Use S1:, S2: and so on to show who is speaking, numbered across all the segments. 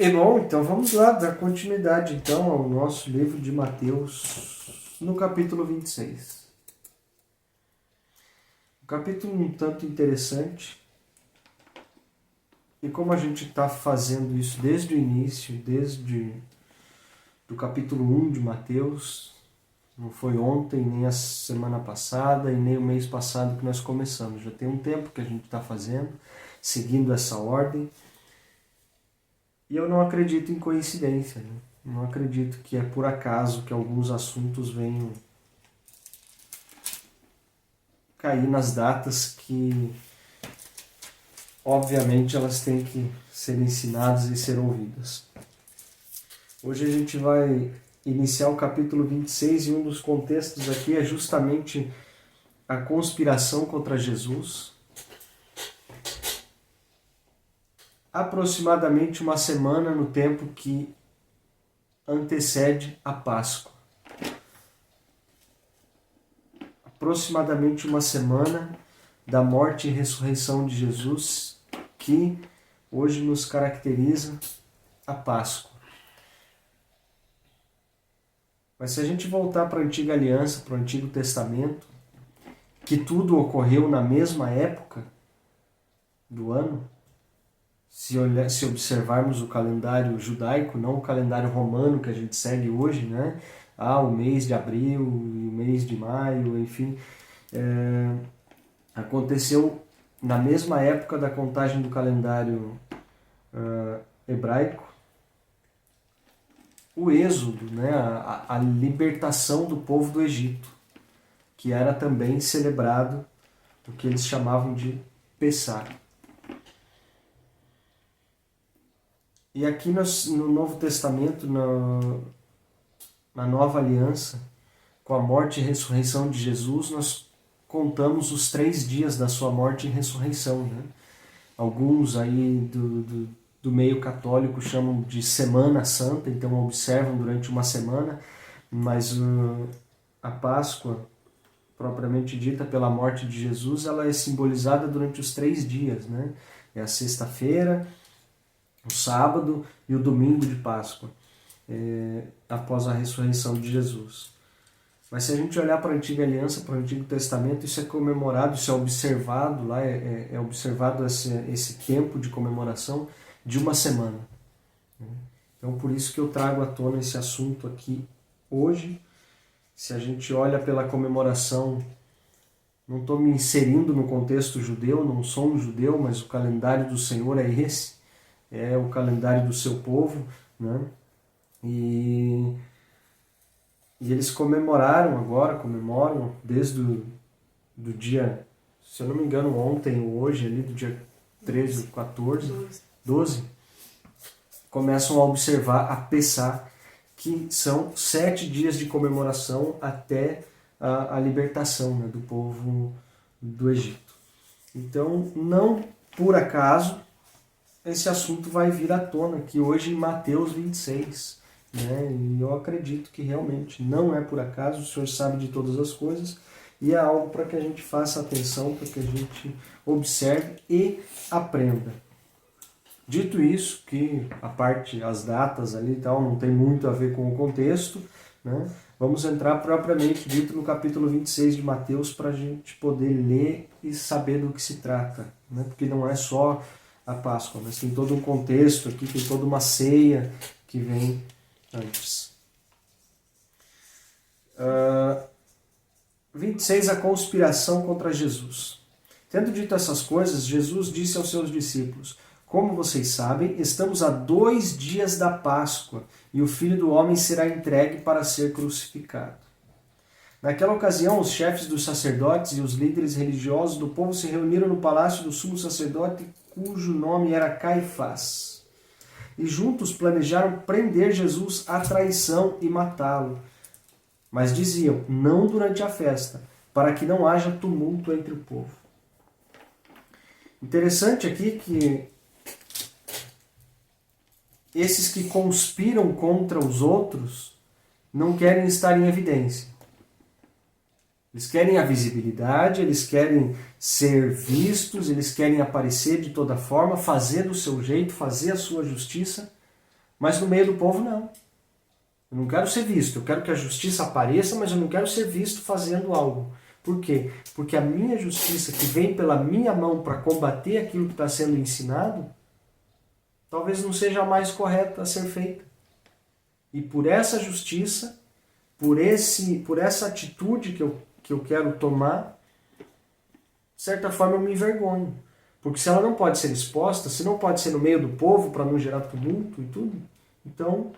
S1: E bom, então vamos lá, dar continuidade então ao nosso livro de Mateus, no capítulo 26. Um capítulo um tanto interessante, e como a gente está fazendo isso desde o início, desde do capítulo 1 de Mateus, não foi ontem, nem a semana passada, e nem o mês passado que nós começamos. Já tem um tempo que a gente está fazendo, seguindo essa ordem. E eu não acredito em coincidência, né? Não acredito que é por acaso que alguns assuntos venham cair nas datas que, obviamente, elas têm que ser ensinadas e ser ouvidas. Hoje a gente vai iniciar o capítulo 26 e um dos contextos aqui é justamente a conspiração contra Jesus. Aproximadamente uma semana no tempo que antecede a Páscoa. Aproximadamente uma semana da morte e ressurreição de Jesus, que hoje nos caracteriza a Páscoa. Mas se a gente voltar para a Antiga Aliança, para o Antigo Testamento, que tudo ocorreu na mesma época do ano, se observarmos o calendário judaico, não o calendário romano que a gente segue hoje, né? O mês de abril, o mês de maio, enfim, aconteceu na mesma época da contagem do calendário hebraico, o êxodo, né? A libertação do povo do Egito, que era também celebrado o que eles chamavam de Pessah. E aqui no Novo Testamento, na Nova Aliança, com a morte e ressurreição de Jesus, nós contamos os 3 dias da sua morte e ressurreição, né? Alguns aí do meio católico chamam de Semana Santa, então observam durante uma semana, mas a Páscoa, propriamente dita pela morte de Jesus, ela é simbolizada durante os 3 dias, né? É a sexta-feira, o sábado e o domingo de Páscoa, após a ressurreição de Jesus. Mas se a gente olhar para a Antiga Aliança, para o Antigo Testamento, isso é comemorado, isso é observado, lá é observado esse tempo de comemoração de uma semana. Então por isso que eu trago à tona esse assunto aqui hoje. Se a gente olha pela comemoração, não estou me inserindo no contexto judeu, não sou um judeu, mas o calendário do Senhor é esse. É o calendário do seu povo, né? E eles comemoram desde do dia, se eu não me engano, ontem ou hoje, ali do dia 13, 14, 12, começam a observar a Pessah, que são 7 dias de comemoração até a libertação, né, do povo do Egito. Então, não por acaso, esse assunto vai vir à tona aqui hoje em Mateus 26. Né? E eu acredito que realmente não é por acaso, o Senhor sabe de todas as coisas e é algo para que a gente faça atenção, para que a gente observe e aprenda. Dito isso, que as datas ali e tal, não tem muito a ver com o contexto, né? Vamos entrar propriamente dito no capítulo 26 de Mateus para a gente poder ler e saber do que se trata, né? Porque não é só a Páscoa, mas tem todo um contexto aqui, tem toda uma ceia que vem antes. 26, a conspiração contra Jesus. Tendo dito essas coisas, Jesus disse aos seus discípulos: como vocês sabem, estamos a 2 dias da Páscoa e o Filho do Homem será entregue para ser crucificado. Naquela ocasião, os chefes dos sacerdotes e os líderes religiosos do povo se reuniram no palácio do sumo sacerdote, cujo nome era Caifás. E juntos planejaram prender Jesus à traição e matá-lo. Mas diziam, não durante a festa, para que não haja tumulto entre o povo. Interessante aqui que esses que conspiram contra os outros não querem estar em evidência. Eles querem a visibilidade, eles querem ser vistos, eles querem aparecer de toda forma, fazer do seu jeito, fazer a sua justiça, Mas no meio do povo, não. Eu não quero ser visto. Eu quero que a justiça apareça, mas eu não quero ser visto fazendo algo. Por quê? Porque a minha justiça, que vem pela minha mão para combater aquilo que está sendo ensinado, talvez não seja a mais correta a ser feita. E por essa justiça, por essa atitude que eu quero tomar, de certa forma eu me envergonho. Porque se ela não pode ser exposta, se não pode ser no meio do povo para não gerar tumulto e tudo, então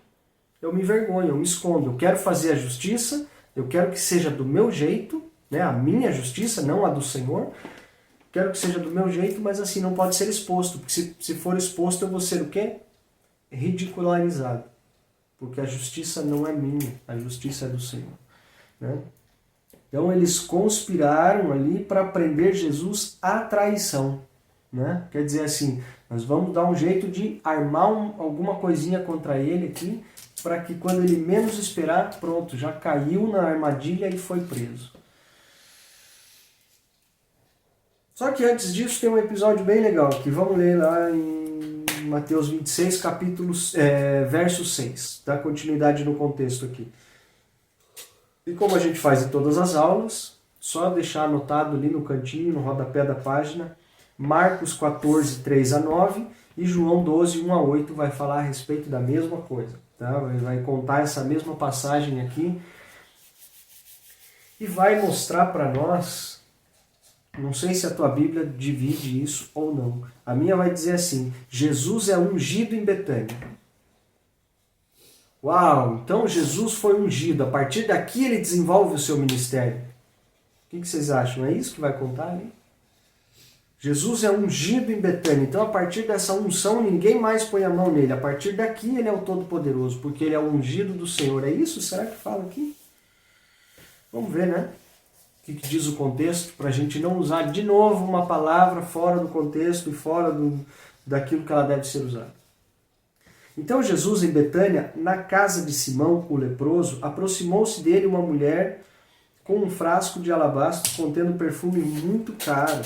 S1: eu me envergonho, eu me escondo. Eu quero fazer a justiça, eu quero que seja do meu jeito, né? A minha justiça, não a do Senhor. Quero que seja do meu jeito, mas assim não pode ser exposto. Porque se for exposto eu vou ser o quê? Ridicularizado. Porque a justiça não é minha, a justiça é do Senhor. Né? Então eles conspiraram ali para prender Jesus à traição. Né? Quer dizer assim, nós vamos dar um jeito de armar alguma coisinha contra ele aqui, para que quando ele menos esperar, pronto, já caiu na armadilha e foi preso. Só que antes disso tem um episódio bem legal, que vamos ler lá em Mateus 26, verso 6. Dá continuidade no contexto aqui. E como a gente faz em todas as aulas, só deixar anotado ali no cantinho, no rodapé da página, Marcos 14, 3 a 9 e João 12, 1 a 8 vai falar a respeito da mesma coisa. Tá? Vai contar essa mesma passagem aqui e vai mostrar para nós, não sei se a tua Bíblia divide isso ou não, a minha vai dizer assim, Jesus é ungido em Betânia. Uau, então Jesus foi ungido, a partir daqui ele desenvolve o seu ministério. O que vocês acham? É isso que vai contar ali? Jesus é ungido em Betânia, então a partir dessa unção ninguém mais põe a mão nele. A partir daqui ele é o Todo-Poderoso, porque ele é o ungido do Senhor. É isso? Será que fala aqui? Vamos ver, né? O que diz o contexto, para a gente não usar de novo uma palavra fora do contexto e fora daquilo que ela deve ser usada. Então Jesus em Betânia, na casa de Simão, o leproso, aproximou-se dele uma mulher com um frasco de alabastro contendo perfume muito caro.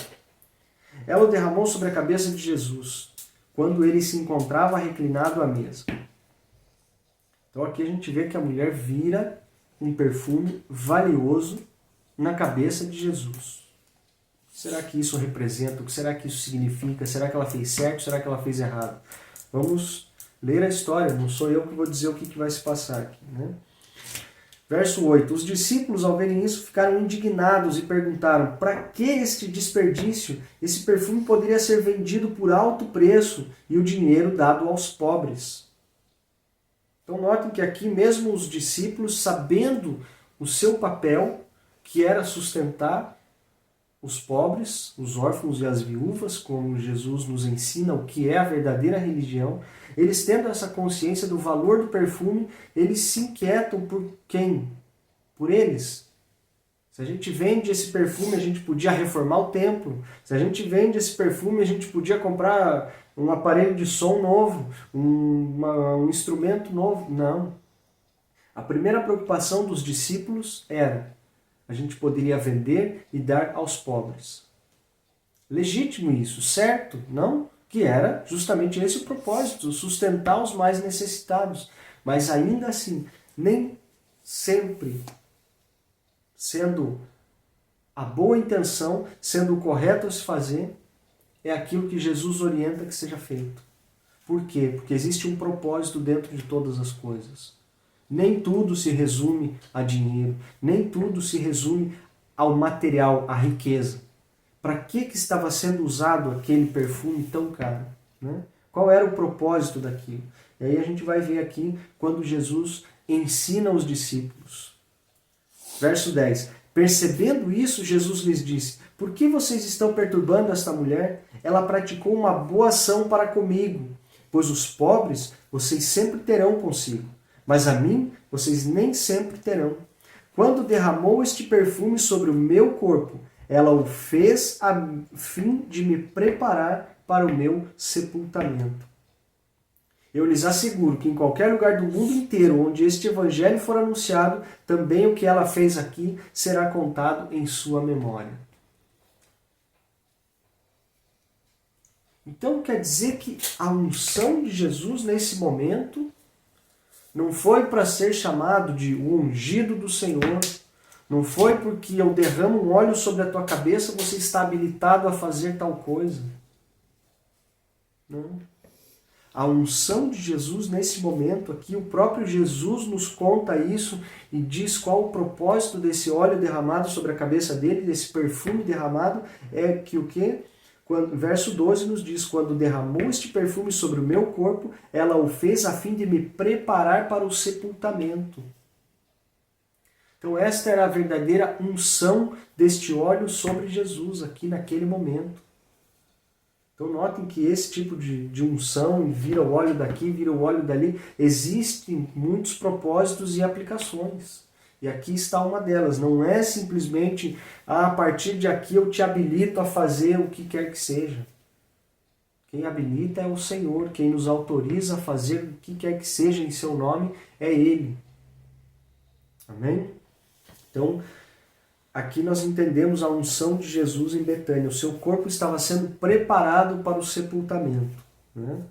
S1: Ela o derramou sobre a cabeça de Jesus, quando ele se encontrava reclinado à mesa. Então aqui a gente vê que a mulher vira um perfume valioso na cabeça de Jesus. O que será que isso representa? O que será que isso significa? Será que ela fez certo? Será que ela fez errado? Vamos ler a história, não sou eu que vou dizer o que vai se passar aqui. Né? Verso 8. Os discípulos, ao verem isso, ficaram indignados e perguntaram: para que este desperdício? Esse perfume poderia ser vendido por alto preço e o dinheiro dado aos pobres. Então notem que aqui mesmo os discípulos, sabendo o seu papel, que era sustentar os pobres, os órfãos e as viúvas, como Jesus nos ensina o que é a verdadeira religião, eles tendo essa consciência do valor do perfume, eles se inquietam por quem? Por eles. Se a gente vende esse perfume, a gente podia reformar o templo. Se a gente vende esse perfume, a gente podia comprar um aparelho de som novo, um instrumento novo. Não. A primeira preocupação dos discípulos era: a gente poderia vender e dar aos pobres. Legítimo isso, certo? Não? Que era justamente esse o propósito, sustentar os mais necessitados. Mas ainda assim, nem sempre sendo a boa intenção, sendo o correto a se fazer, é aquilo que Jesus orienta que seja feito. Por quê? Porque existe um propósito dentro de todas as coisas. Nem tudo se resume a dinheiro, nem tudo se resume ao material, à riqueza. Para que estava sendo usado aquele perfume tão caro? Né? Qual era o propósito daquilo? E aí a gente vai ver aqui quando Jesus ensina os discípulos. Verso 10. Percebendo isso, Jesus lhes disse: por que vocês estão perturbando esta mulher? Ela praticou uma boa ação para comigo, pois os pobres vocês sempre terão consigo, mas a mim vocês nem sempre terão. Quando derramou este perfume sobre o meu corpo, ela o fez a fim de me preparar para o meu sepultamento. Eu lhes asseguro que em qualquer lugar do mundo inteiro onde este evangelho for anunciado, também o que ela fez aqui será contado em sua memória. Então quer dizer que a unção de Jesus nesse momento Não foi para ser chamado de o ungido do Senhor. Não foi porque eu derramo um óleo sobre a tua cabeça, você está habilitado a fazer tal coisa. Não. A unção de Jesus nesse momento aqui, o próprio Jesus nos conta isso e diz qual o propósito desse óleo derramado sobre a cabeça dele, desse perfume derramado, é que o quê? Verso 12 nos diz, quando derramou este perfume sobre o meu corpo, ela o fez a fim de me preparar para o sepultamento. Então esta era a verdadeira unção deste óleo sobre Jesus aqui naquele momento. Então notem que esse tipo de unção, vira o óleo daqui, vira o óleo dali, existem muitos propósitos e aplicações. E aqui está uma delas. Não é simplesmente, a partir de aqui eu te habilito a fazer o que quer que seja. Quem habilita é o Senhor. Quem nos autoriza a fazer o que quer que seja em seu nome é Ele. Amém? Então, aqui nós entendemos a unção de Jesus em Betânia. O seu corpo estava sendo preparado para o sepultamento. Né?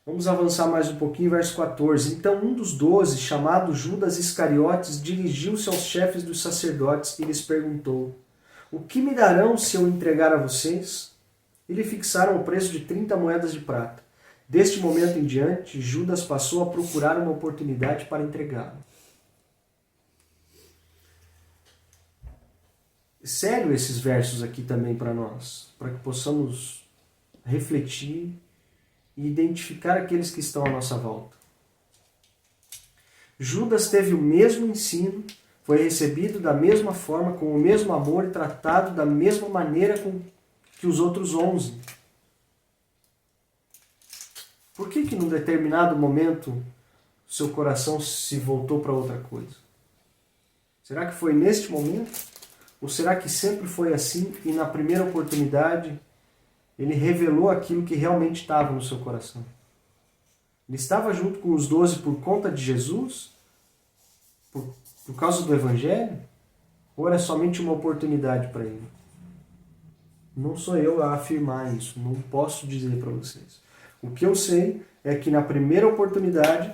S1: Vamos avançar mais um pouquinho, verso 14. Então um dos 12, chamado Judas Iscariotes, dirigiu-se aos chefes dos sacerdotes e lhes perguntou: o que me darão se eu entregar a vocês? E lhe fixaram o preço de 30 moedas de prata. Deste momento em diante, Judas passou a procurar uma oportunidade para entregá-lo. Sério esses versos aqui também para nós, para que possamos refletir e identificar aqueles que estão à nossa volta. Judas teve o mesmo ensino, foi recebido da mesma forma, com o mesmo amor e tratado da mesma maneira que os outros 11. Por que num determinado momento seu coração se voltou para outra coisa? Será que foi neste momento? Ou será que sempre foi assim e na primeira oportunidade ele revelou aquilo que realmente estava no seu coração? Ele estava junto com os 12 por conta de Jesus? Por causa do Evangelho? Ou era somente uma oportunidade para ele? Não sou eu a afirmar isso, não posso dizer para vocês. O que eu sei é que na primeira oportunidade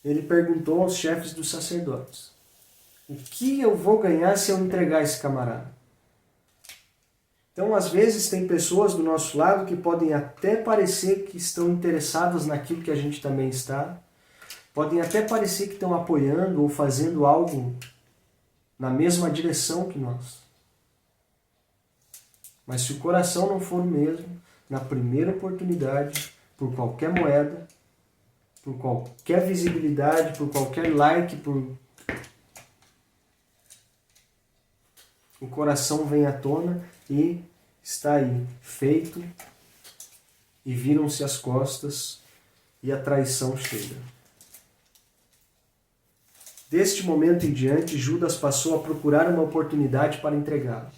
S1: ele perguntou aos chefes dos sacerdotes: o que eu vou ganhar se eu entregar esse camarada? Então, às vezes, tem pessoas do nosso lado que podem até parecer que estão interessadas naquilo que a gente também está, podem até parecer que estão apoiando ou fazendo algo na mesma direção que nós. Mas se o coração não for o mesmo, na primeira oportunidade, por qualquer moeda, por qualquer visibilidade, por qualquer like, o coração vem à tona e está aí, feito, e viram-se as costas e a traição chega. Deste momento em diante, Judas passou a procurar uma oportunidade para entregá-lo.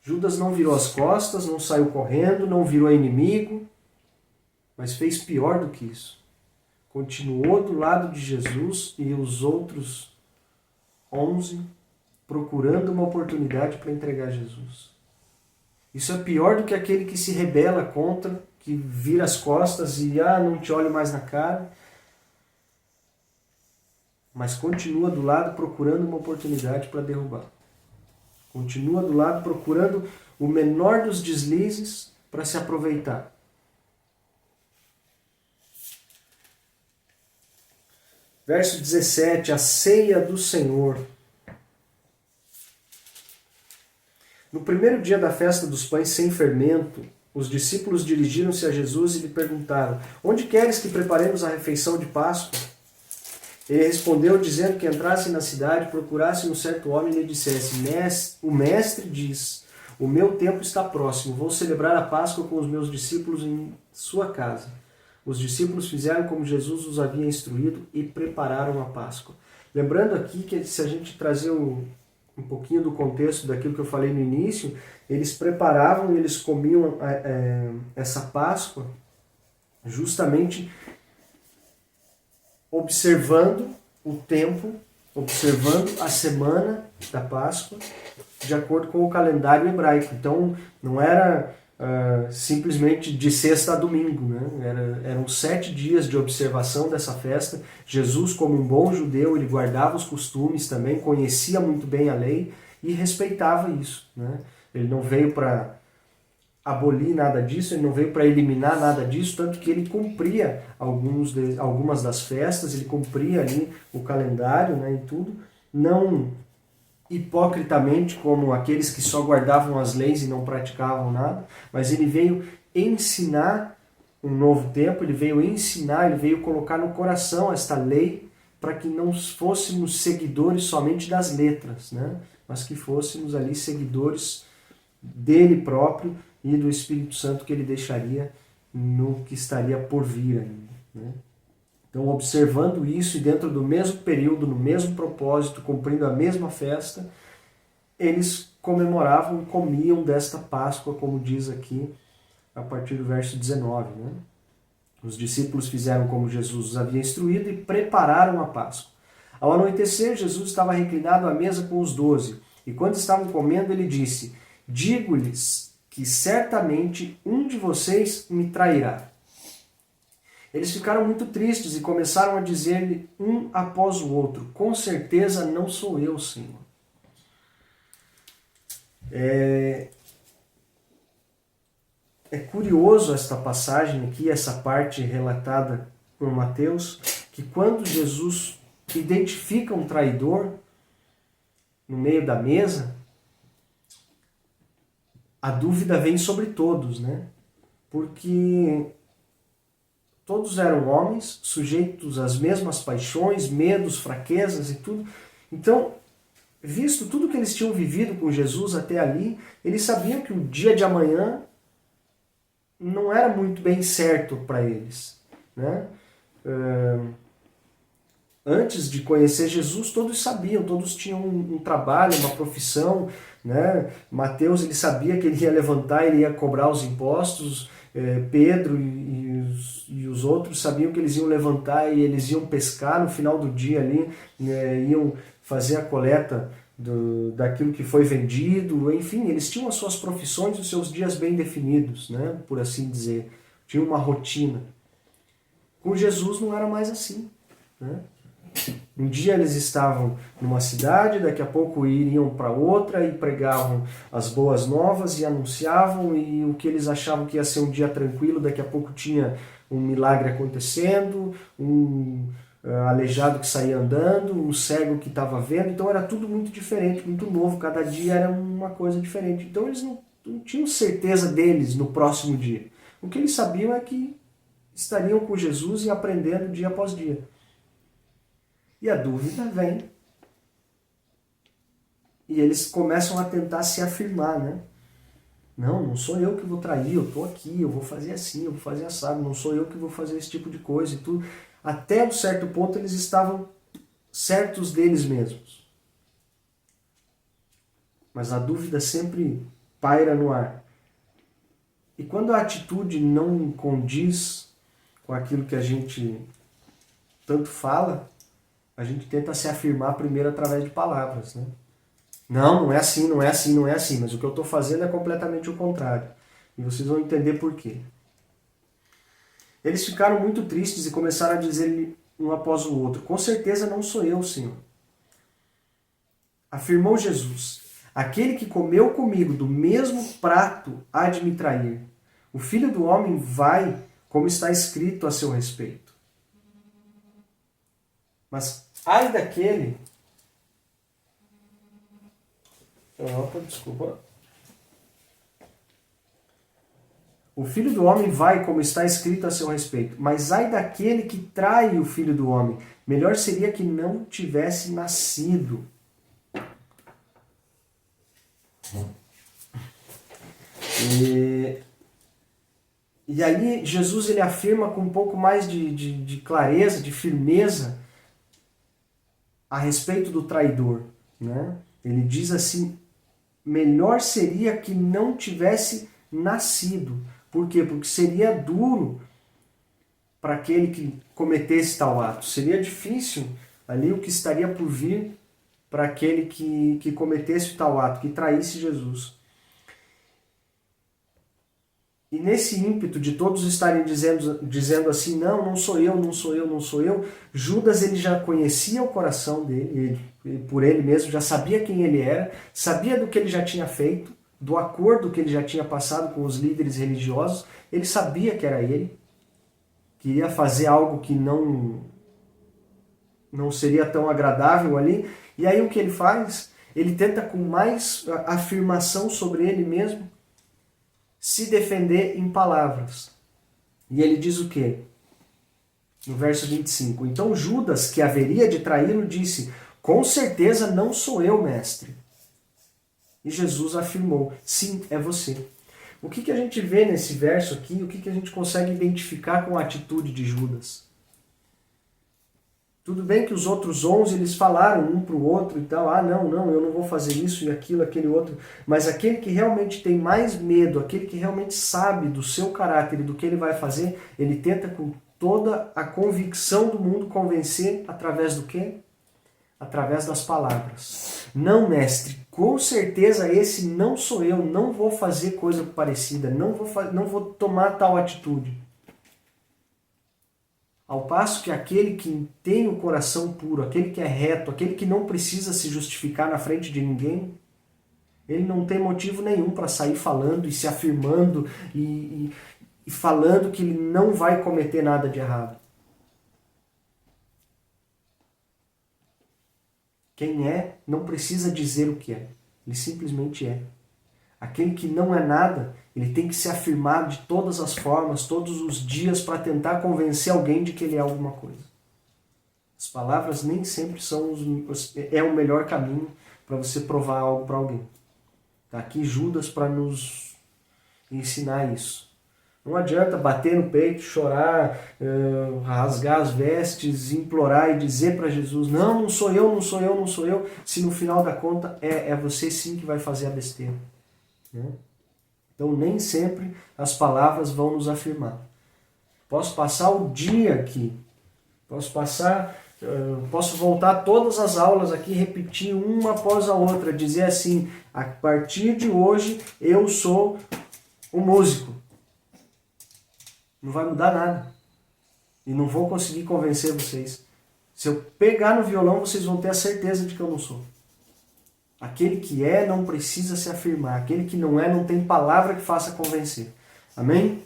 S1: Judas não virou as costas, não saiu correndo, não virou inimigo, mas fez pior do que isso. Continuou do lado de Jesus e os outros 11 procurando uma oportunidade para entregar Jesus. Isso é pior do que aquele que se rebela contra, que vira as costas e não te olho mais na cara, mas continua do lado procurando uma oportunidade para derrubar. Continua do lado procurando o menor dos deslizes para se aproveitar. Verso 17, a ceia do Senhor. No primeiro dia da festa dos pães sem fermento, os discípulos dirigiram-se a Jesus e lhe perguntaram: onde queres que preparemos a refeição de Páscoa? Ele respondeu dizendo que entrasse na cidade, procurasse um certo homem e lhe dissesse: o mestre diz, o meu tempo está próximo, vou celebrar a Páscoa com os meus discípulos em sua casa. Os discípulos fizeram como Jesus os havia instruído e prepararam a Páscoa. Lembrando aqui que se a gente trazer um pouquinho do contexto daquilo que eu falei no início, eles preparavam e eles comiam essa Páscoa justamente observando o tempo, observando a semana da Páscoa, de acordo com o calendário hebraico. Então, não era simplesmente de sexta a domingo, né? Eram 7 dias de observação dessa festa. Jesus, como um bom judeu, ele guardava os costumes também, conhecia muito bem a lei e respeitava isso, né? Ele não veio para abolir nada disso, ele não veio para eliminar nada disso, tanto que ele cumpria algumas das festas, ele cumpria ali o calendário, né, e tudo, não hipocritamente como aqueles que só guardavam as leis e não praticavam nada, mas ele veio ensinar um novo tempo, ele veio ensinar, ele veio colocar no coração esta lei para que não fôssemos seguidores somente das letras, né, mas que fôssemos ali seguidores dele próprio e do Espírito Santo que ele deixaria no que estaria por vir ainda, né? Então, observando isso e dentro do mesmo período, no mesmo propósito, cumprindo a mesma festa, eles comemoravam, comiam desta Páscoa, como diz aqui a partir do verso 19, né? Os discípulos fizeram como Jesus os havia instruído e prepararam a Páscoa. Ao anoitecer, Jesus estava reclinado à mesa com os 12, e quando estavam comendo, ele disse: digo-lhes que certamente um de vocês me trairá. Eles ficaram muito tristes e começaram a dizer-lhe um após o outro: com certeza não sou eu, Senhor. É curioso esta passagem aqui, essa parte relatada por Mateus, que quando Jesus identifica um traidor no meio da mesa, a dúvida vem sobre todos, né? Porque todos eram homens, sujeitos às mesmas paixões, medos, fraquezas e tudo. Então, visto tudo que eles tinham vivido com Jesus até ali, eles sabiam que o dia de amanhã não era muito bem certo para eles, né? Antes de conhecer Jesus, todos sabiam, todos tinham um trabalho, uma profissão, né? Mateus, ele sabia que ele ia levantar, ele ia cobrar os impostos. Pedro e os outros sabiam que eles iam levantar e eles iam pescar no final do dia ali, né? Iam fazer a coleta daquilo que foi vendido, enfim, eles tinham as suas profissões, os seus dias bem definidos, né? Por assim dizer, tinha uma rotina. Com Jesus não era mais assim, né? Um dia eles estavam numa cidade, daqui a pouco iriam para outra e pregavam as boas novas e anunciavam, e o que eles achavam que ia ser um dia tranquilo, daqui a pouco tinha um milagre acontecendo, um aleijado que saía andando, um cego que estava vendo. Então era tudo muito diferente, muito novo, cada dia era uma coisa diferente. Então eles não tinham certeza deles no próximo dia. O que eles sabiam é que estariam com Jesus e aprendendo dia após dia. E a dúvida vem. E eles começam a tentar se afirmar, né? Não sou eu que vou trair, eu estou aqui, eu vou fazer assim, eu vou fazer assado, não sou eu que vou fazer esse tipo de coisa e tudo. Até um certo ponto eles estavam certos deles mesmos. Mas a dúvida sempre paira no ar. E quando a atitude não condiz com aquilo que a gente tanto fala, a gente tenta se afirmar primeiro através de palavras, né? Não é assim, não é assim, não é assim, mas o que eu estou fazendo é completamente o contrário. E vocês vão entender por quê. Eles ficaram muito tristes e começaram a dizer um após o outro: com certeza não sou eu, Senhor. Afirmou Jesus: aquele que comeu comigo do mesmo prato há de me trair. O Filho do Homem vai, como está escrito a seu respeito. Mas ai daquele... Desculpa. O Filho do Homem vai, como está escrito a seu respeito. Mas ai daquele que trai o Filho do Homem. Melhor seria que não tivesse nascido. E aí Jesus ele afirma com um pouco mais de clareza, de firmeza a respeito do traidor, né? Ele diz assim: melhor seria que não tivesse nascido. Por quê? Porque seria duro para aquele que cometesse tal ato. Seria difícil ali o que estaria por vir para aquele que cometesse tal ato, que traísse Jesus. E nesse ímpeto de todos estarem dizendo assim, não, não sou eu, não sou eu, não sou eu, Judas ele já conhecia o coração dele, por ele mesmo, já sabia quem ele era, sabia do que ele já tinha feito, do acordo que ele já tinha passado com os líderes religiosos, ele sabia que era ele, que ia fazer algo que não seria tão agradável ali, e aí o que ele faz? Ele tenta com mais afirmação sobre ele mesmo, se defender em palavras. E ele diz o quê? No verso 25. Então Judas, que haveria de traí-lo, disse, com certeza não sou eu, mestre. E Jesus afirmou, sim, é você. O que a gente vê nesse verso aqui, o que a gente consegue identificar com a atitude de Judas? Tudo bem que os outros 11 eles falaram um para o outro e tal, não, eu não vou fazer isso e aquilo, aquele outro, mas aquele que realmente tem mais medo, aquele que realmente sabe do seu caráter e do que ele vai fazer, ele tenta com toda a convicção do mundo convencer através do quê? Através das palavras. Não, mestre, com certeza esse não sou eu, não vou fazer coisa parecida, não vou tomar tal atitude. Ao passo que aquele que tem o coração puro, aquele que é reto, aquele que não precisa se justificar na frente de ninguém, ele não tem motivo nenhum para sair falando e se afirmando e falando que ele não vai cometer nada de errado. Quem é não precisa dizer o que é, ele simplesmente é. Aquele que não é nada, ele tem que se afirmar de todas as formas, todos os dias, para tentar convencer alguém de que ele é alguma coisa. As palavras nem sempre é o melhor caminho para você provar algo para alguém. Está aqui Judas para nos ensinar isso. Não adianta bater no peito, chorar, rasgar as vestes, implorar e dizer para Jesus, não sou eu, não sou eu, não sou eu, se no final da conta é você sim que vai fazer a besteira. Então nem sempre as palavras vão nos afirmar. Posso passar o dia aqui, posso voltar todas as aulas aqui, repetir uma após a outra, dizer assim, a partir de hoje eu sou um músico. Não vai mudar nada. E não vou conseguir convencer vocês. Se eu pegar no violão, vocês vão ter a certeza de que eu não sou. Aquele que é não precisa se afirmar. Aquele que não é não tem palavra que faça convencer. Amém?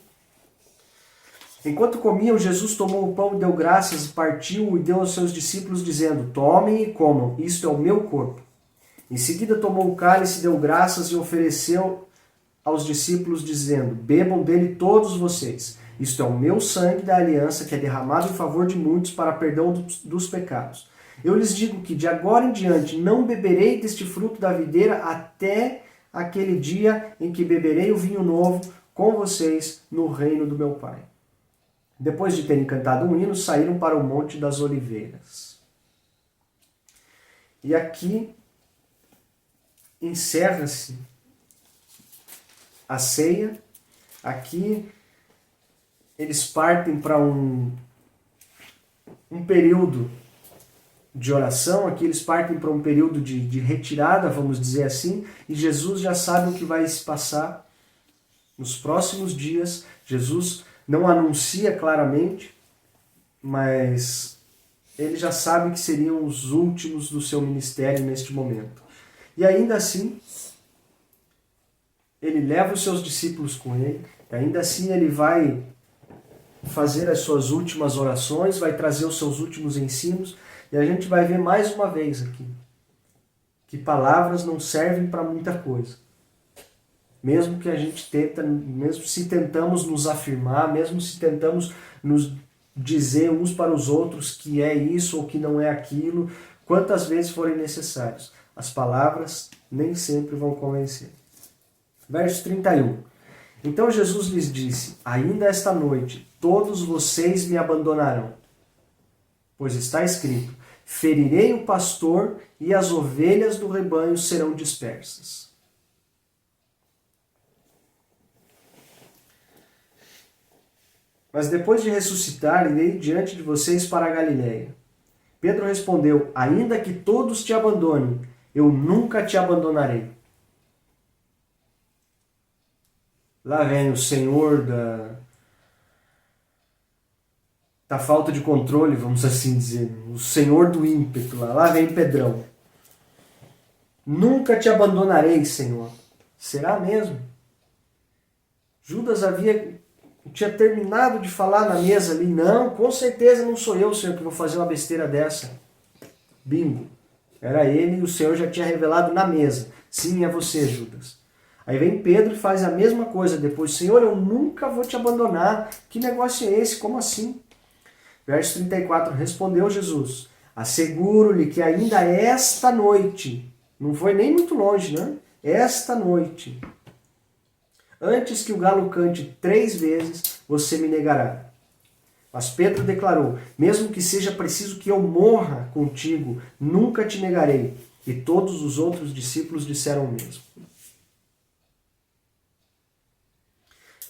S1: Enquanto comiam, Jesus tomou o pão e deu graças, partiu e deu aos seus discípulos, dizendo, tomem e comam, isto é o meu corpo. Em seguida tomou o cálice, deu graças e ofereceu aos discípulos, dizendo, bebam dele todos vocês. Isto é o meu sangue da aliança, que é derramado em favor de muitos para perdão dos pecados. Eu lhes digo que de agora em diante não beberei deste fruto da videira até aquele dia em que beberei o vinho novo com vocês no reino do meu Pai. Depois de terem cantado um hino, saíram para o Monte das Oliveiras. E aqui encerra-se a ceia. Aqui eles partem para um período de oração, aqui eles partem para um período de retirada, vamos dizer assim, e Jesus já sabe o que vai se passar nos próximos dias. Jesus não anuncia claramente, mas ele já sabe que seriam os últimos do seu ministério neste momento. E ainda assim, ele leva os seus discípulos com ele, ainda assim ele vai fazer as suas últimas orações, vai trazer os seus últimos ensinos, e a gente vai ver mais uma vez aqui que palavras não servem para muita coisa. Mesmo que a gente mesmo se tentamos nos afirmar, mesmo se tentamos nos dizer uns para os outros que é isso ou que não é aquilo, quantas vezes forem necessários, as palavras nem sempre vão convencer. Verso 31. Então Jesus lhes disse, ainda esta noite todos vocês me abandonarão, pois está escrito, ferirei o pastor e as ovelhas do rebanho serão dispersas. Mas depois de ressuscitar, irei diante de vocês para a Galiléia. Pedro respondeu, ainda que todos te abandonem, eu nunca te abandonarei. Lá vem o senhor da falta de controle, vamos assim dizer. O senhor do ímpeto lá. Lá vem Pedrão. Nunca te abandonarei, Senhor. Será mesmo? Judas tinha terminado de falar na mesa ali. Não, com certeza não sou eu, Senhor, que vou fazer uma besteira dessa. Bingo. Era ele e o Senhor já tinha revelado na mesa. Sim, é você, Judas. Aí vem Pedro e faz a mesma coisa depois. Senhor, eu nunca vou te abandonar. Que negócio é esse? Como assim? Verso 34. Respondeu Jesus. Asseguro-lhe que ainda esta noite, não foi nem muito longe, né? Esta noite, antes que o galo cante 3 vezes, você me negará. Mas Pedro declarou, mesmo que seja preciso que eu morra contigo, nunca te negarei. E todos os outros discípulos disseram o mesmo.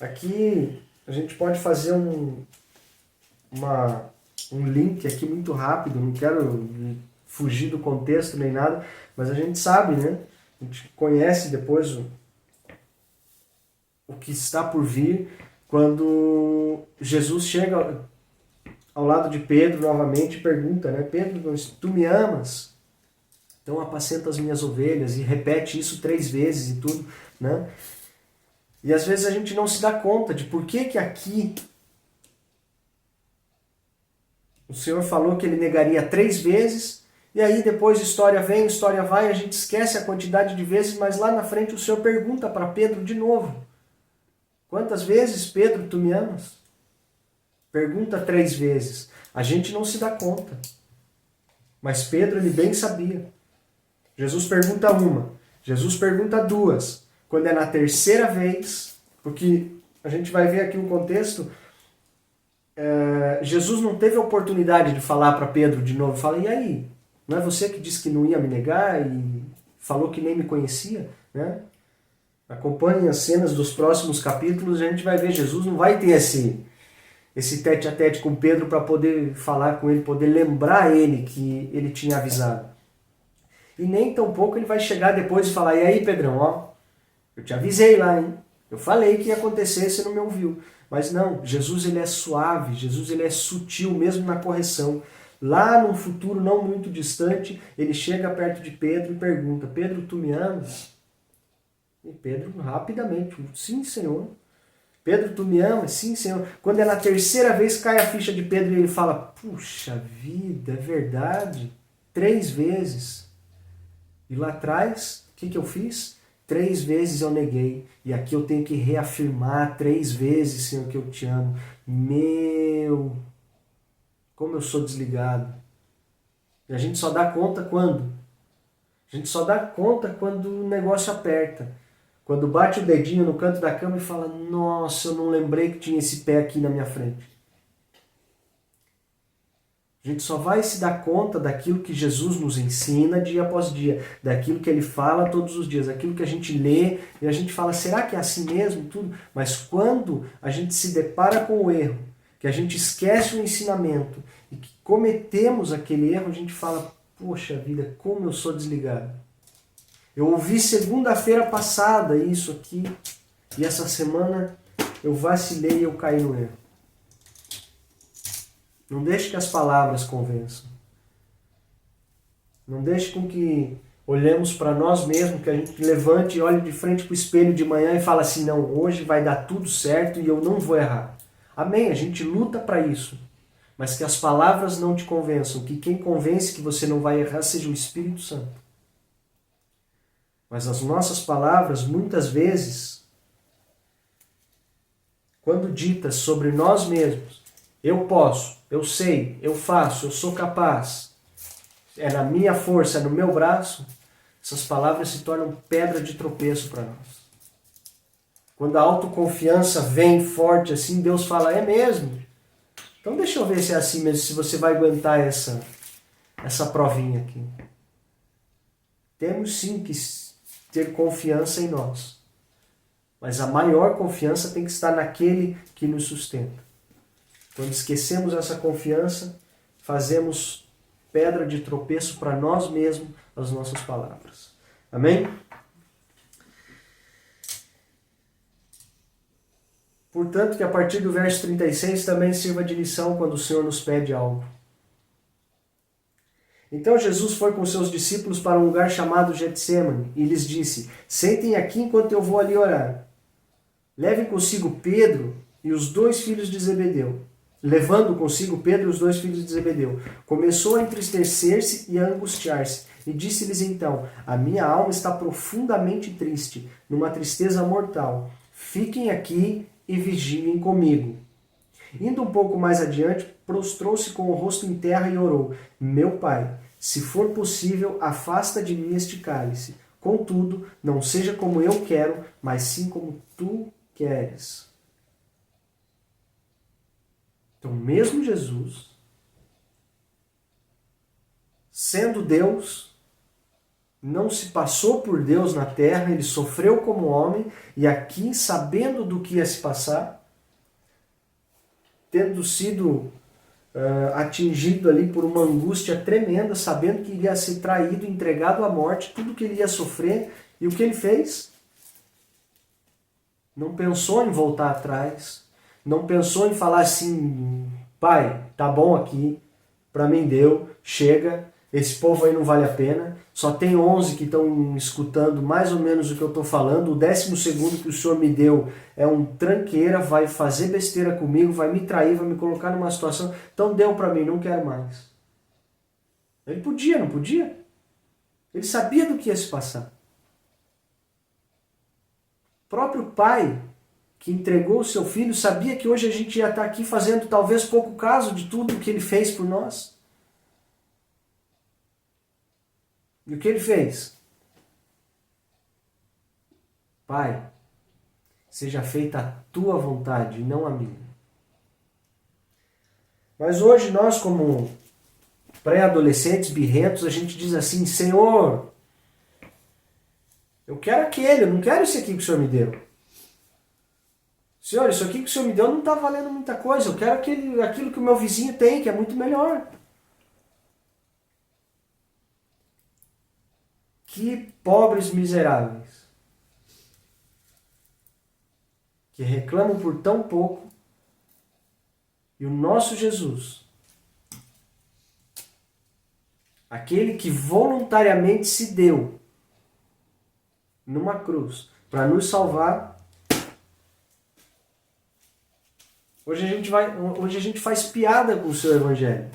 S1: Aqui a gente pode fazer um link aqui muito rápido, não quero fugir do contexto nem nada, mas a gente sabe, né? A gente conhece depois o que está por vir quando Jesus chega ao lado de Pedro novamente e pergunta, né? Pedro, tu me amas? Então apacenta as minhas ovelhas, e repete isso 3 vezes e tudo, né? E às vezes a gente não se dá conta de por que aqui o Senhor falou que ele negaria 3 vezes, e aí depois história vem, história vai, a gente esquece a quantidade de vezes, mas lá na frente o Senhor pergunta para Pedro de novo. Quantas vezes, Pedro, tu me amas? Pergunta 3 vezes. A gente não se dá conta. Mas Pedro, ele bem sabia. Jesus pergunta 1, Jesus pergunta 2. Quando é na 3ª vez, porque a gente vai ver aqui um contexto, Jesus não teve a oportunidade de falar para Pedro de novo, fala, e aí? Não é você que disse que não ia me negar e falou que nem me conhecia? Né? Acompanhe as cenas dos próximos capítulos, a gente vai ver, Jesus não vai ter esse tete a tete com Pedro para poder falar com ele, poder lembrar ele que ele tinha avisado. E nem tampouco ele vai chegar depois e falar, e aí Pedrão, ó, eu te avisei lá, hein? Eu falei que ia acontecer, você não me ouviu. Mas não, Jesus ele é suave, Jesus ele é sutil mesmo na correção. Lá num futuro não muito distante, ele chega perto de Pedro e pergunta, Pedro, tu me amas? E Pedro rapidamente, sim, Senhor. Pedro, tu me amas? Sim, Senhor. Quando é na 3ª vez, cai a ficha de Pedro e ele fala, puxa vida, é verdade. 3 vezes. E lá atrás, o que eu fiz? 3 vezes eu neguei. E aqui eu tenho que reafirmar 3 vezes, Senhor, que eu te amo. Meu, como eu sou desligado. E a gente só dá conta quando? A gente só dá conta quando o negócio aperta. Quando bate o dedinho no canto da cama e fala, nossa, eu não lembrei que tinha esse pé aqui na minha frente. A gente só vai se dar conta daquilo que Jesus nos ensina dia após dia, daquilo que ele fala todos os dias, daquilo que a gente lê e a gente fala, será que é assim mesmo? Tudo? Mas quando a gente se depara com o erro, que a gente esquece o ensinamento e que cometemos aquele erro, a gente fala, poxa vida, como eu sou desligado. Eu ouvi segunda-feira passada isso aqui e essa semana eu vacilei e eu caí no erro. Não deixe que as palavras convençam. Não deixe com que olhemos para nós mesmos, que a gente levante e olhe de frente para o espelho de manhã e fala assim, não, hoje vai dar tudo certo e eu não vou errar. Amém, a gente luta para isso. Mas que as palavras não te convençam, que quem convence que você não vai errar seja o Espírito Santo. Mas as nossas palavras, muitas vezes, quando ditas sobre nós mesmos, eu posso, eu sei, eu faço, eu sou capaz, é na minha força, é no meu braço, essas palavras se tornam pedra de tropeço para nós. Quando a autoconfiança vem forte assim, Deus fala, é mesmo? Então deixa eu ver se é assim mesmo, se você vai aguentar essa provinha aqui. Temos sim que ter confiança em nós. Mas a maior confiança tem que estar naquele que nos sustenta. Quando esquecemos essa confiança, fazemos pedra de tropeço para nós mesmos as nossas palavras. Amém? Portanto, que a partir do verso 36 também sirva de lição quando o Senhor nos pede algo. Então Jesus foi com seus discípulos para um lugar chamado Getsêmani e lhes disse: sentem aqui enquanto eu vou ali orar. Levem consigo Pedro e os dois filhos de Zebedeu. Levando consigo Pedro e os dois filhos de Zebedeu, começou a entristecer-se e a angustiar-se. E disse-lhes então: a minha alma está profundamente triste, numa tristeza mortal. Fiquem aqui e vigiem comigo. Indo um pouco mais adiante, prostrou-se com o rosto em terra e orou: meu Pai, se for possível, afasta de mim este cálice. Contudo, não seja como eu quero, mas sim como tu queres. Então, mesmo Jesus, sendo Deus, não se passou por Deus na terra, ele sofreu como homem, e aqui, sabendo do que ia se passar, tendo sido atingido ali por uma angústia tremenda, sabendo que iria ser traído, entregado à morte, tudo que ele ia sofrer, e o que ele fez? Não pensou em voltar atrás, não pensou em falar assim: pai, tá bom aqui, pra mim deu, chega, esse povo aí não vale a pena, só tem 11 que estão escutando mais ou menos o que eu estou falando, o 12º que o senhor me deu é um tranqueira, vai fazer besteira comigo, vai me trair, vai me colocar numa situação, então deu pra mim, não quero mais. Ele podia, não podia? Ele sabia do que ia se passar. O próprio pai que entregou o seu filho sabia que hoje a gente ia estar aqui fazendo talvez pouco caso de tudo que ele fez por nós. E o que ele fez? Pai, seja feita a tua vontade e não a minha. Mas hoje nós, como pré-adolescentes birrentos, a gente diz assim: Senhor, eu quero aquele, eu não quero esse aqui que o Senhor me deu. Senhor, isso aqui que o Senhor me deu não está valendo muita coisa, eu quero aquilo que o meu vizinho tem, que é muito melhor. Que pobres miseráveis, que reclamam por tão pouco, e o nosso Jesus, aquele que voluntariamente se deu numa cruz para nos salvar, hoje a gente faz piada com o seu evangelho.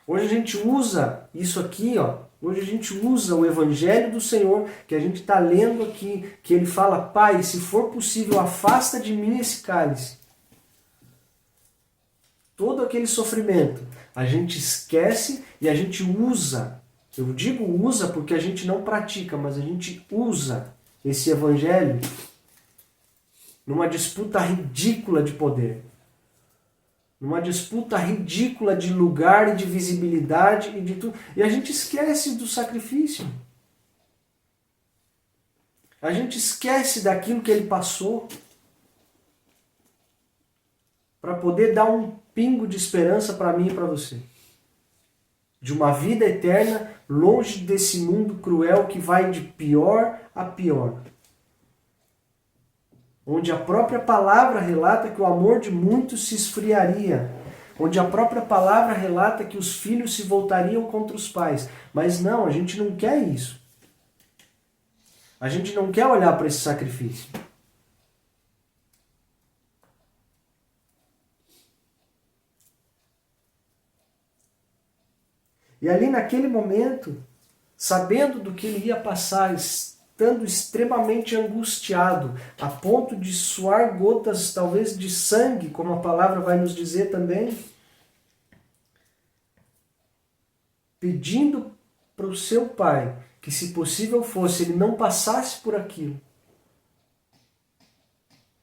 S1: Hoje a gente usa isso aqui, ó. Hoje a gente usa o Evangelho do Senhor, que a gente está lendo aqui, que ele fala: Pai, se for possível, afasta de mim esse cálice. Todo aquele sofrimento, a gente esquece e a gente usa. Eu digo usa porque a gente não pratica, mas a gente usa esse Evangelho numa disputa ridícula de poder. Numa disputa ridícula de lugar e de visibilidade e de tudo. E a gente esquece do sacrifício. A gente esquece daquilo que ele passou para poder dar um pingo de esperança para mim e para você. De uma vida eterna longe desse mundo cruel que vai de pior a pior. Onde a própria palavra relata que o amor de muitos se esfriaria, onde a própria palavra relata que os filhos se voltariam contra os pais. Mas não, a gente não quer isso. A gente não quer olhar para esse sacrifício. E ali naquele momento, sabendo do que ele ia passar, estando extremamente angustiado, a ponto de suar gotas talvez de sangue, como a palavra vai nos dizer também, pedindo para o seu pai que, se possível fosse, ele não passasse por aquilo.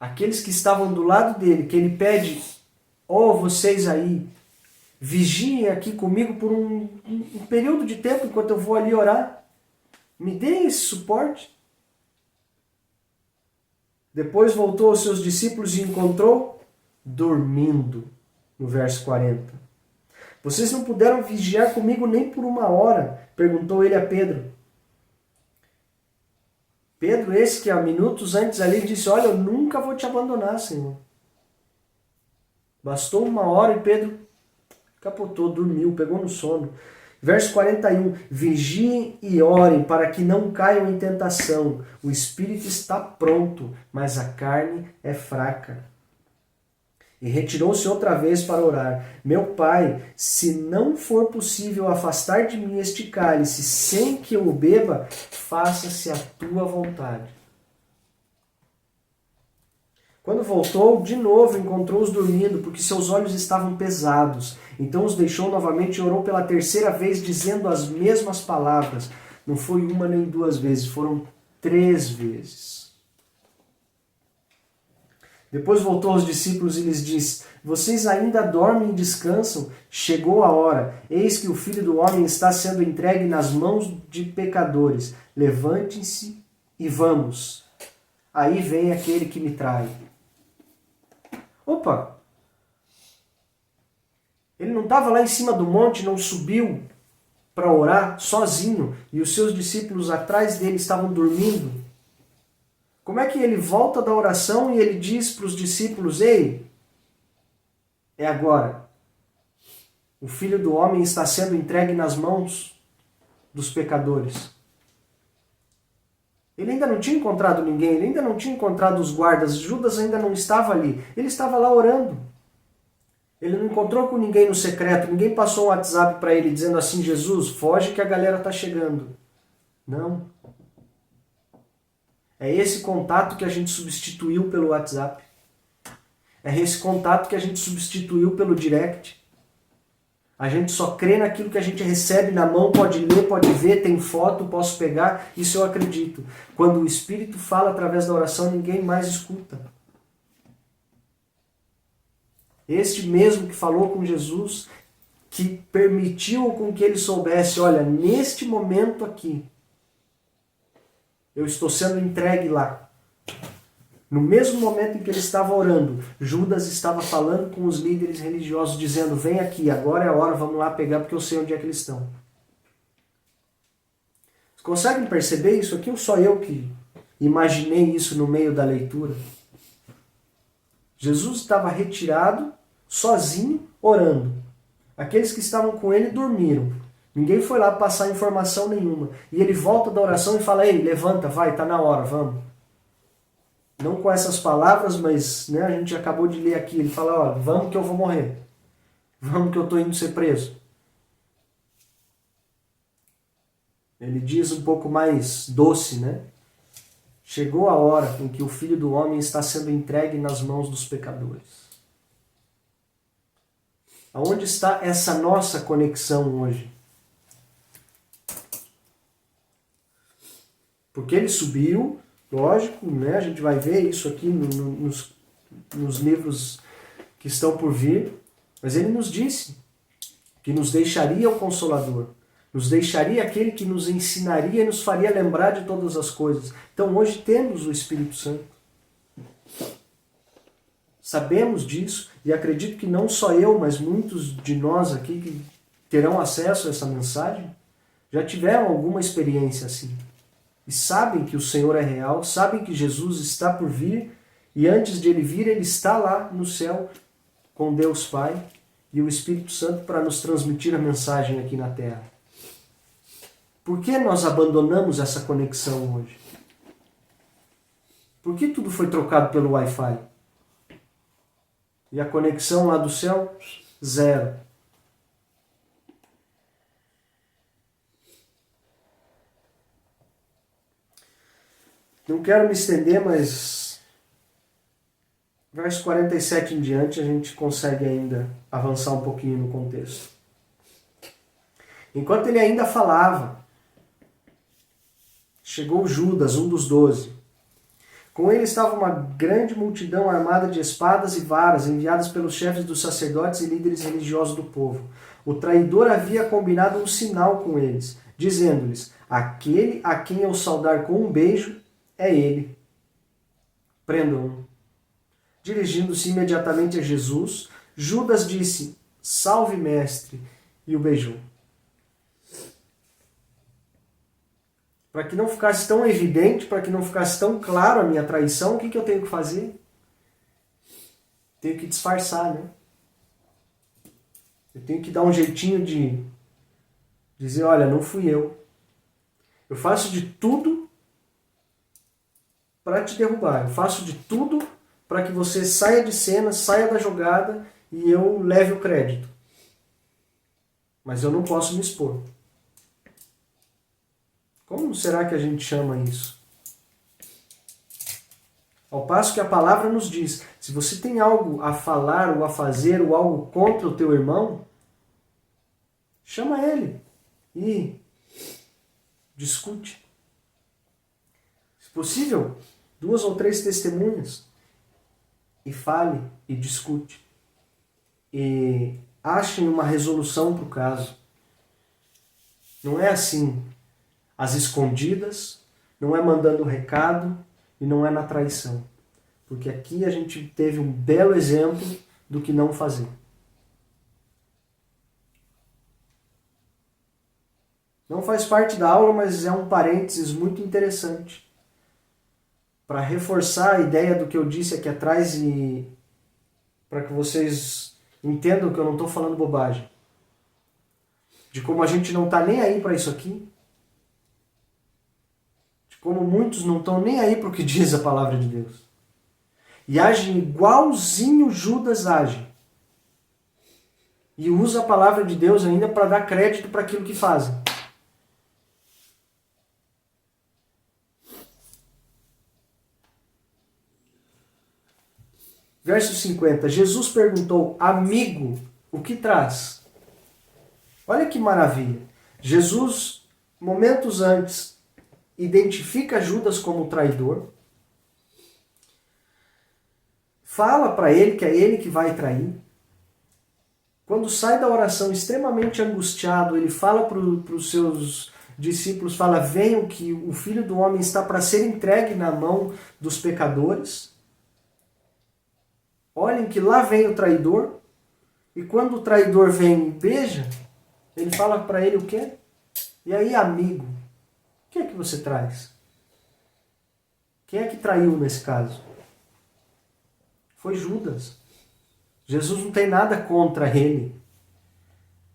S1: Aqueles que estavam do lado dele, que ele pede: ó, vocês aí, vigiem aqui comigo por um período de tempo enquanto eu vou ali orar. Me deem esse suporte. Depois voltou aos seus discípulos e encontrou dormindo, no verso 40. Vocês não puderam vigiar comigo nem por 1 hora? Perguntou ele a Pedro. Pedro, esse que há minutos antes ali disse, olha, eu nunca vou te abandonar, Senhor. Bastou uma hora e Pedro capotou, dormiu, pegou no sono. Verso 41, vigiem e orem para que não caiam em tentação. O espírito está pronto, mas a carne é fraca. E retirou-se outra vez para orar. Meu Pai, se não for possível afastar de mim este cálice sem que eu o beba, faça-se a tua vontade. Quando voltou, de novo encontrou-os dormindo, porque seus olhos estavam pesados. Então os deixou novamente e orou pela terceira vez, dizendo as mesmas palavras. Não foi uma nem duas vezes, foram 3 vezes. Depois voltou aos discípulos e lhes disse, vocês ainda dormem e descansam? Chegou a hora. Eis que o Filho do Homem está sendo entregue nas mãos de pecadores. Levantem-se e vamos. Aí vem aquele que me trai. Opa! Ele não estava lá em cima do monte, não subiu para orar sozinho e os seus discípulos atrás dele estavam dormindo? Como é que ele volta da oração e ele diz para os discípulos, ei, é agora. O Filho do Homem está sendo entregue nas mãos dos pecadores. Ele ainda não tinha encontrado ninguém, ele ainda não tinha encontrado os guardas, Judas ainda não estava ali, ele estava lá orando. Ele não encontrou com ninguém no secreto, ninguém passou um WhatsApp para ele dizendo assim, Jesus, foge que a galera está chegando. Não. É esse contato que a gente substituiu pelo WhatsApp. É esse contato que a gente substituiu pelo direct. A gente só crê naquilo que a gente recebe na mão, pode ler, pode ver, tem foto, posso pegar, isso eu acredito. Quando o Espírito fala através da oração, ninguém mais escuta. Este mesmo que falou com Jesus, que permitiu com que ele soubesse, olha, neste momento aqui, eu estou sendo entregue lá. No mesmo momento em que ele estava orando, Judas estava falando com os líderes religiosos, dizendo, vem aqui, agora é a hora, vamos lá pegar, porque eu sei onde é que eles estão. Vocês conseguem perceber isso aqui? Ou só eu que imaginei isso no meio da leitura? Jesus estava retirado, sozinho, orando. Aqueles que estavam com ele dormiram. Ninguém foi lá passar informação nenhuma. E ele volta da oração e fala, ei, levanta, vai, está na hora, vamos. Não com essas palavras, mas a gente acabou de ler aqui. Ele fala, ó, vamos que eu vou morrer. Vamos que eu estou indo ser preso. Ele diz um pouco mais doce, né? Chegou a hora em que o Filho do Homem está sendo entregue nas mãos dos pecadores. Aonde está essa nossa conexão hoje? Porque ele subiu, lógico, né? A gente vai ver isso aqui nos livros que estão por vir, mas ele nos disse que nos deixaria o Consolador, nos deixaria aquele que nos ensinaria e nos faria lembrar de todas as coisas. Então hoje temos o Espírito Santo. Sabemos disso e acredito que não só eu, mas muitos de nós aqui que terão acesso a essa mensagem já tiveram alguma experiência assim. E sabem que o Senhor é real, sabem que Jesus está por vir e antes de ele vir, ele está lá no céu com Deus Pai e o Espírito Santo para nos transmitir a mensagem aqui na terra. Por que nós abandonamos essa conexão hoje? Por que tudo foi trocado pelo Wi-Fi? E a conexão lá do céu, zero. Não quero me estender, mas verso 47 em diante a gente consegue ainda avançar um pouquinho no contexto. Enquanto ele ainda falava, chegou Judas, um dos 12. Com ele estava uma grande multidão armada de espadas e varas, enviadas pelos chefes dos sacerdotes e líderes religiosos do povo. O traidor havia combinado um sinal com eles, dizendo-lhes, aquele a quem eu saudar com um beijo, é ele. Prendam-no. Dirigindo-se imediatamente a Jesus, Judas disse, salve mestre, e o beijou. Para que não ficasse tão evidente, para que não ficasse tão claro a minha traição, o que eu tenho que fazer? Tenho que disfarçar, né? Eu tenho que dar um jeitinho de dizer, olha, não fui eu. Eu faço de tudo para te derrubar. Eu faço de tudo para que você saia de cena, saia da jogada e eu leve o crédito. Mas eu não posso me expor. Como será que a gente chama isso? Ao passo que a palavra nos diz, se você tem algo a falar ou a fazer ou algo contra o teu irmão, chama ele e discute. Se possível, 2 ou 3 testemunhas e fale e discute. E achem uma resolução para o caso. Não é assim, às escondidas, não é mandando recado e não é na traição. Porque aqui a gente teve um belo exemplo do que não fazer. Não faz parte da aula, mas é um parênteses muito interessante para reforçar a ideia do que eu disse aqui atrás e para que vocês entendam que eu não estou falando bobagem. De como a gente não está nem aí para isso aqui. De como muitos não estão nem aí para o que diz a palavra de Deus. E agem igualzinho Judas age. E usa a palavra de Deus ainda para dar crédito para aquilo que fazem. Verso 50. Jesus perguntou, amigo, o que traz? Olha que maravilha. Jesus, momentos antes, identifica Judas como traidor. Fala para ele que é ele que vai trair. Quando sai da oração extremamente angustiado, ele fala para os seus discípulos, fala, venham que o Filho do Homem está para ser entregue na mão dos pecadores. Olhem que lá vem o traidor, e quando o traidor vem e beija, ele fala para ele o quê? E aí, amigo, o que é que você traz? Quem é que traiu nesse caso? Foi Judas. Jesus não tem nada contra ele.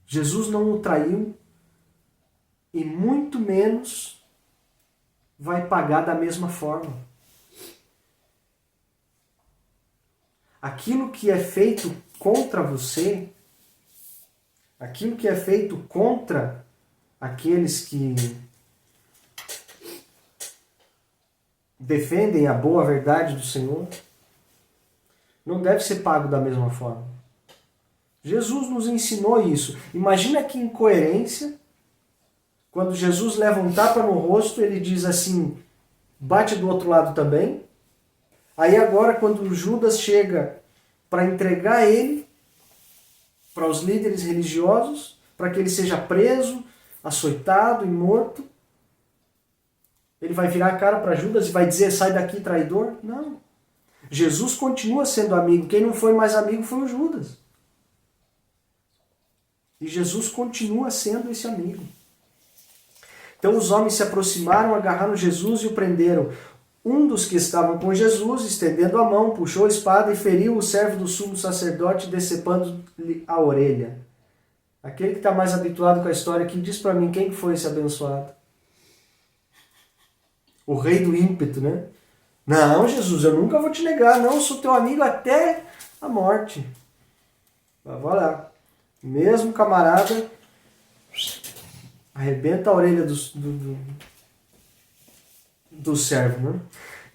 S1: Jesus não o traiu e muito menos vai pagar da mesma forma. Aquilo que é feito contra você, aquilo que é feito contra aqueles que defendem a boa verdade do Senhor, não deve ser pago da mesma forma. Jesus nos ensinou isso. Imagina que incoerência, quando Jesus leva um tapa no rosto, ele diz assim, bate do outro lado também. Aí agora, quando Judas chega para entregar ele para os líderes religiosos, para que ele seja preso, açoitado e morto, ele vai virar a cara para Judas e vai dizer, sai daqui, traidor? Não. Jesus continua sendo amigo. Quem não foi mais amigo foi o Judas. E Jesus continua sendo esse amigo. Então os homens se aproximaram, agarraram Jesus e o prenderam. Um dos que estavam com Jesus, estendendo a mão, puxou a espada e feriu o servo do sumo sacerdote, decepando-lhe a orelha. Aquele que está mais habituado com a história aqui, diz para mim quem foi esse abençoado. O rei do ímpeto, né? Não, Jesus, eu nunca vou te negar, não, eu sou teu amigo até a morte. Vai lá. Mesmo camarada, arrebenta a orelha do servo, né?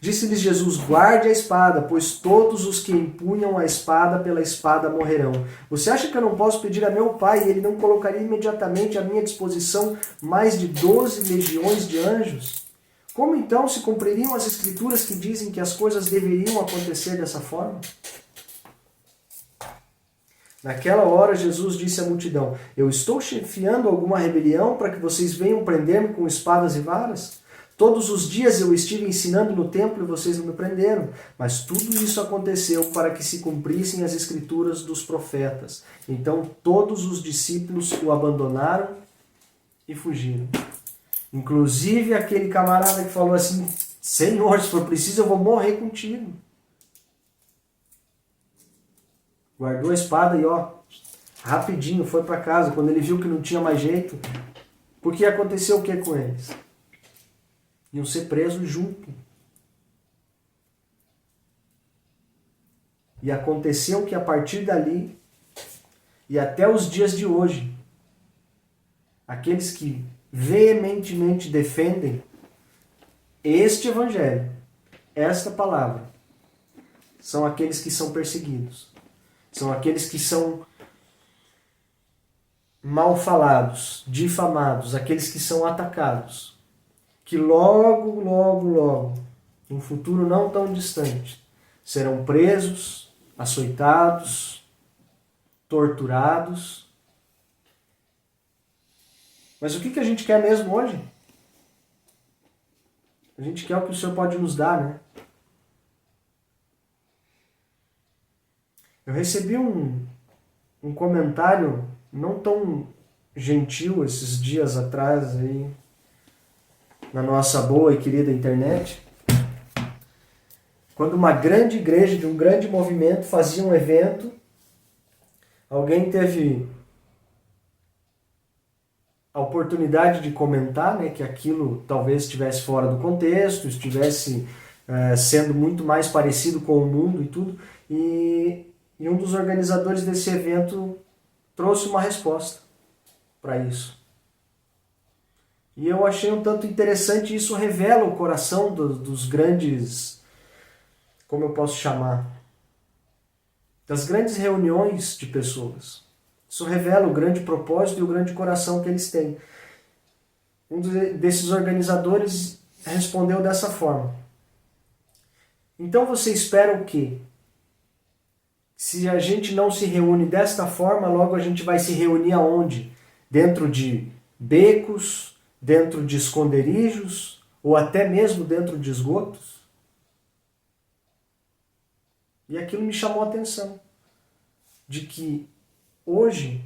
S1: Disse-lhes Jesus, guarde a espada, pois todos os que empunham a espada pela espada morrerão. Você acha que eu não posso pedir a meu Pai e ele não colocaria imediatamente à minha disposição mais de 12 legiões de anjos? Como então se cumpririam as escrituras que dizem que as coisas deveriam acontecer dessa forma? Naquela hora Jesus disse à multidão, eu estou chefiando alguma rebelião para que vocês venham prender-me com espadas e varas? Todos os dias eu estive ensinando no templo e vocês não me prenderam. Mas tudo isso aconteceu para que se cumprissem as escrituras dos profetas. Então todos os discípulos o abandonaram e fugiram. Inclusive aquele camarada que falou assim, Senhor, se for preciso eu vou morrer contigo. Guardou a espada e rapidinho foi para casa. Quando ele viu que não tinha mais jeito, porque aconteceu o que com eles? Iam ser presos junto. E aconteceu que a partir dali, e até os dias de hoje, aqueles que veementemente defendem este evangelho, esta palavra, são aqueles que são perseguidos. São aqueles que são mal falados, difamados, aqueles que são atacados. Que logo, logo, logo, em um futuro não tão distante, serão presos, açoitados, torturados. Mas o que a gente quer mesmo hoje? A gente quer o que o Senhor pode nos dar, né? Eu recebi um comentário não tão gentil esses dias atrás aí na nossa boa e querida internet, quando uma grande igreja de um grande movimento fazia um evento, alguém teve a oportunidade de comentar, né, que aquilo talvez estivesse fora do contexto, estivesse sendo muito mais parecido com o mundo e tudo, e um dos organizadores desse evento trouxe uma resposta para isso. E eu achei um tanto interessante, isso revela o coração dos grandes, como eu posso chamar, das grandes reuniões de pessoas. Isso revela o grande propósito e o grande coração que eles têm. Um desses organizadores respondeu dessa forma: então você espera o quê? Se a gente não se reúne desta forma, logo a gente vai se reunir aonde? Dentro de becos, dentro de esconderijos, ou até mesmo dentro de esgotos? E aquilo me chamou a atenção, de que hoje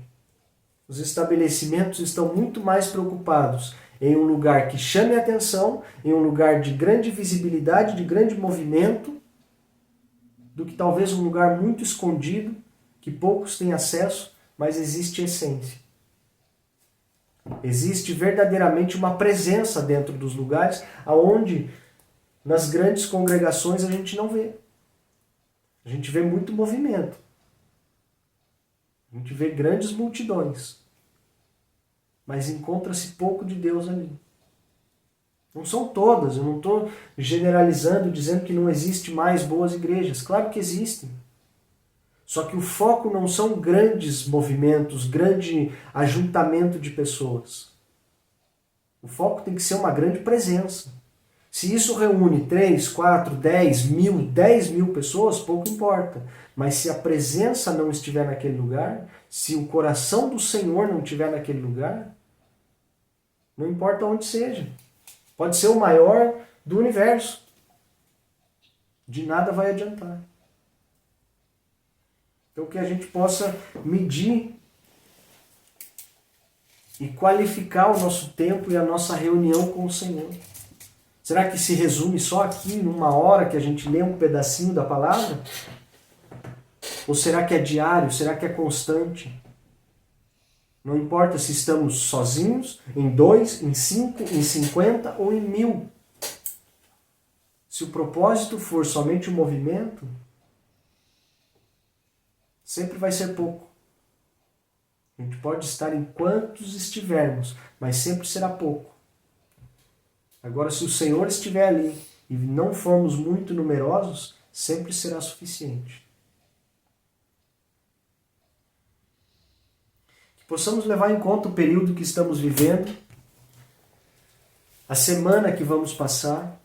S1: os estabelecimentos estão muito mais preocupados em um lugar que chame a atenção, em um lugar de grande visibilidade, de grande movimento, do que talvez um lugar muito escondido, que poucos têm acesso, mas existe essência. Existe verdadeiramente uma presença dentro dos lugares, aonde nas grandes congregações a gente não vê. A gente vê muito movimento. A gente vê grandes multidões. Mas encontra-se pouco de Deus ali. Não são todas, eu não estou generalizando, dizendo que não existe mais boas igrejas. Claro que existem. Só que o foco não são grandes movimentos, grande ajuntamento de pessoas. O foco tem que ser uma grande presença. Se isso reúne 3, 4, 10 mil pessoas, pouco importa. Mas se a presença não estiver naquele lugar, se o coração do Senhor não estiver naquele lugar, não importa onde seja. Pode ser o maior do universo. De nada vai adiantar. Então que a gente possa medir e qualificar o nosso tempo e a nossa reunião com o Senhor. Será que se resume só aqui, numa hora que a gente lê um pedacinho da palavra? Ou será que é diário? Será que é constante? Não importa se estamos sozinhos, em 2, em 5, em 50 ou em 1000. Se o propósito for somente o movimento, sempre vai ser pouco. A gente pode estar em quantos estivermos, mas sempre será pouco. Agora, se o Senhor estiver ali e não formos muito numerosos, sempre será suficiente. Que possamos levar em conta o período que estamos vivendo, a semana que vamos passar,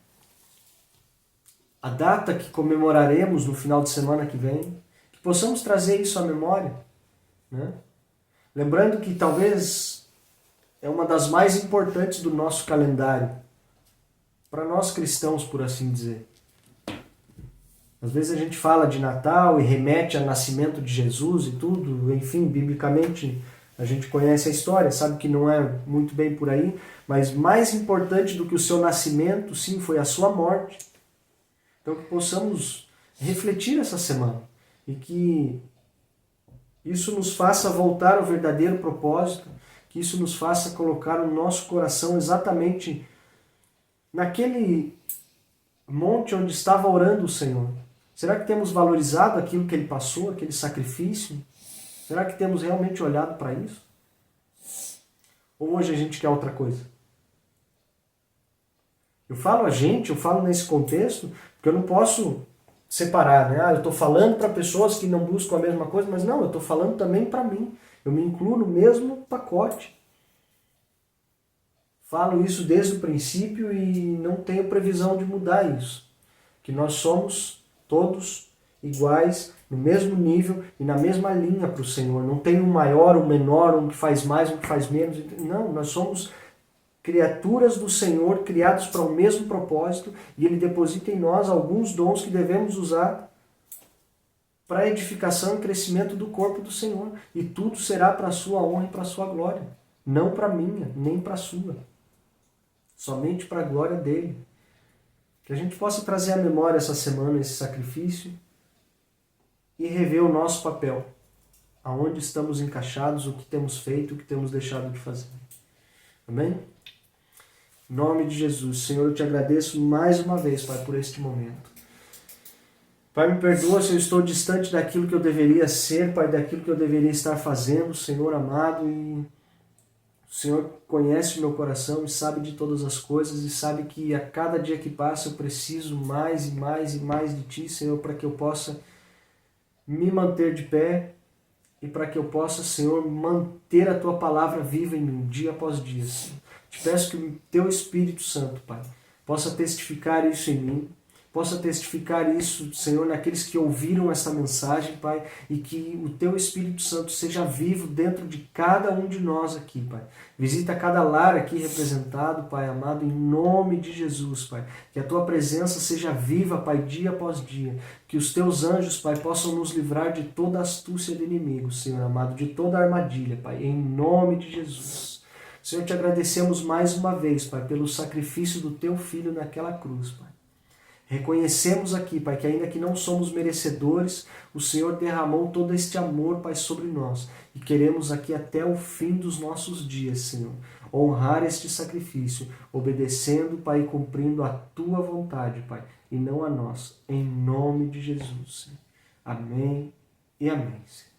S1: a data que comemoraremos no final de semana que vem, que possamos trazer isso à memória, né? Lembrando que talvez é uma das mais importantes do nosso calendário, para nós cristãos, por assim dizer. Às vezes a gente fala de Natal e remete ao nascimento de Jesus e tudo, enfim, biblicamente A gente conhece a história, sabe que não é muito bem por aí, mas mais importante do que o seu nascimento, sim, foi a sua morte. Então que possamos refletir essa semana e que isso nos faça voltar ao verdadeiro propósito, que isso nos faça colocar o nosso coração exatamente naquele monte onde estava orando o Senhor. Será que temos valorizado aquilo que Ele passou, aquele sacrifício? Será que temos realmente olhado para isso? Ou hoje a gente quer outra coisa? Eu falo nesse contexto, porque eu não posso separar, né? Eu estou falando para pessoas que não buscam a mesma coisa, mas não, eu estou falando também para mim. Eu me incluo no mesmo pacote. Falo isso desde o princípio e não tenho previsão de mudar isso. Que nós somos todos iguais, no mesmo nível e na mesma linha para o Senhor. Não tem um maior, um menor, um que faz mais, um que faz menos. Não, nós somos criaturas do Senhor, criados para o mesmo propósito, e Ele deposita em nós alguns dons que devemos usar para a edificação e crescimento do corpo do Senhor. E tudo será para a sua honra e para a sua glória. Não para a minha, nem para a sua. Somente para a glória dele. Que a gente possa trazer à memória essa semana esse sacrifício e rever o nosso papel. Aonde estamos encaixados, o que temos feito, o que temos deixado de fazer. Amém? Em nome de Jesus, Senhor, eu te agradeço mais uma vez, Pai, por este momento. Pai, me perdoa se eu estou distante daquilo que eu deveria ser, Pai, daquilo que eu deveria estar fazendo, Senhor amado, e o Senhor conhece o meu coração e sabe de todas as coisas e sabe que a cada dia que passa eu preciso mais e mais e mais de Ti, Senhor, para que eu possa me manter de pé e para que eu possa, Senhor, manter a Tua palavra viva em mim, dia após dia, Senhor. Te peço que o Teu Espírito Santo, Pai, possa testificar isso em mim, possa testificar isso, Senhor, naqueles que ouviram essa mensagem, Pai, e que o Teu Espírito Santo seja vivo dentro de cada um de nós aqui, Pai. Visita cada lar aqui representado, Pai amado, em nome de Jesus, Pai. Que a Tua presença seja viva, Pai, dia após dia. Que os Teus anjos, Pai, possam nos livrar de toda astúcia do inimigo, Senhor amado, de toda armadilha, Pai, em nome de Jesus. Senhor, te agradecemos mais uma vez, Pai, pelo sacrifício do Teu Filho naquela cruz, Pai. Reconhecemos aqui, Pai, que ainda que não somos merecedores, o Senhor derramou todo este amor, Pai, sobre nós. E queremos aqui até o fim dos nossos dias, Senhor, honrar este sacrifício, obedecendo, Pai, e cumprindo a Tua vontade, Pai, e não a nós. Em nome de Jesus, Senhor. Amém e amém, Senhor.